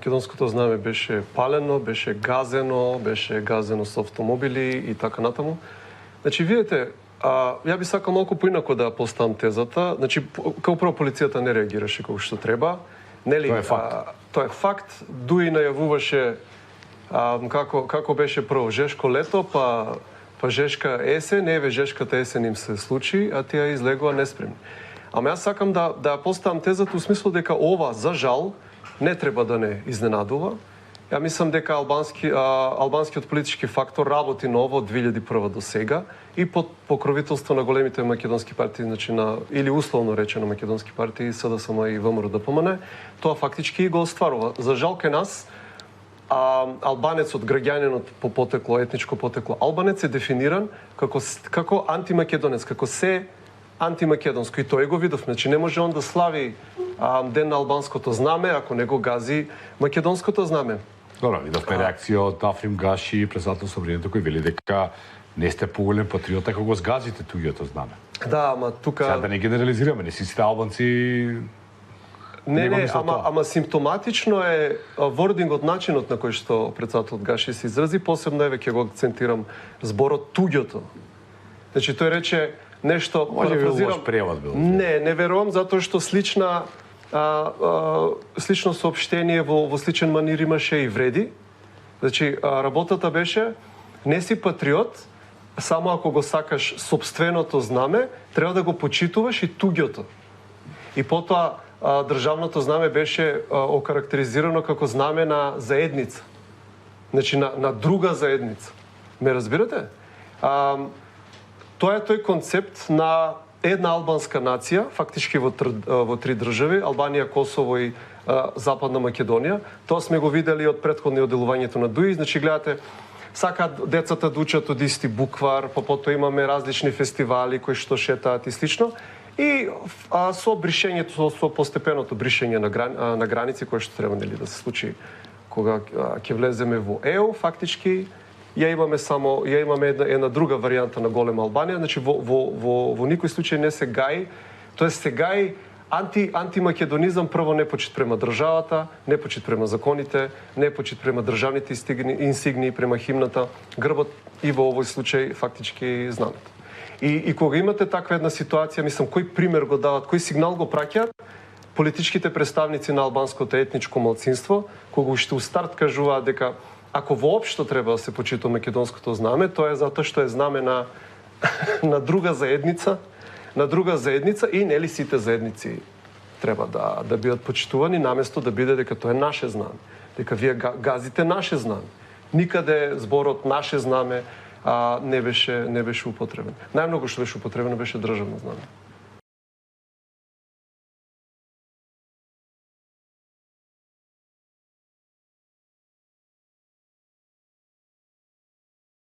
македонското знаме беше палено, беше газено со автомобили и така натаму. Значи, видите, ја би сакал малку поинако да поставам тезата. Значи, као прво полицијата не реагираше како што треба. Нели? Тоа е факт. Тоа е факт. Дуи најавуваше како беше прво жешко лето, па жешка есен, еве жешката есен им се случи, а тие излегува неспремни. Ама јас сакам да поставам тезата у смисло дека ова, за жал, не треба да не изненадува. Ја мислам дека албанскиот политички фактор работи на ово од 2001 до сега и под покровителство на големите македонски партии, значи или условно речено македонски партии, СДСМ и ВМРО-ДПМН, тоа фактички го остварува. За жал кај нас, албанецот, граѓанинот по потекло, етничко потекло, албанец е дефиниран како антимакедонец, како се антимакедонско. И тој го видовме. Значи не може он да слави ден на албанското знаме ако не го гази македонското знаме. Добро, видовме реакција од Африм Гаши, председател Собранието, кој вели дека не сте поголем патриот ако го сгазите туѓото знаме. Да, ама тука... Сега да не генерализираме, не сите албанци... Не, ама симптоматично е вордингот, начинот на кој што председателот Гаши се изрази, посебно еве ќе го акцентирам зборот туѓото. Значи тој рече нешто, може би лош превод бил. Не верувам, затоа што слично соопштение во сличен манир имаше и вреди. Значи, работата беше не си патриот, само ако го сакаш собственото знаме, треба да го почитуваш и туѓото. И потоа државното знаме беше окарактеризирано како знаме на заедница. Значи, на друга заедница. Ме разбирате? Тоа е тој концепт на една албанска нација, фактички во три држави, Албанија, Косово и Западна Македонија. Тоа сме го видели од претходно делувањето на ДУИ. Значи, гледате, сакаат децата да учат од исти буквар, потоа имаме различни фестивали кои што шетаат и слично. И со бришењето, со постепеното бришење на граници, кое што треба да се случи кога ќе влеземе во ЕУ, фактички ја имаме една друга варијанта на голема Албанија, значи во никој случај не се гаи, тоест се гаи антимакедонизам, прво непочит према државата, непочит према законите, непочит према државните инсигнии, према химната, грбот и во овој случај фактички знамето. И кога имате таква една ситуација, мислам, кој пример го дават, кој сигнал го праќаат политичките представници на албанското етничко малцинство, кога уште у старт кажуваат дека ако воопшто треба да се почитува македонското знаме, тоа е затоа што е знаме на друга заедница, и нели сите заедници треба да бидат почитувани, наместо да биде дека тоа е наше знаме, дека вие газите наше знаме. Никаде зборот наше знаме не беше употребен. Најмногу што беше употребено беше државно знаме.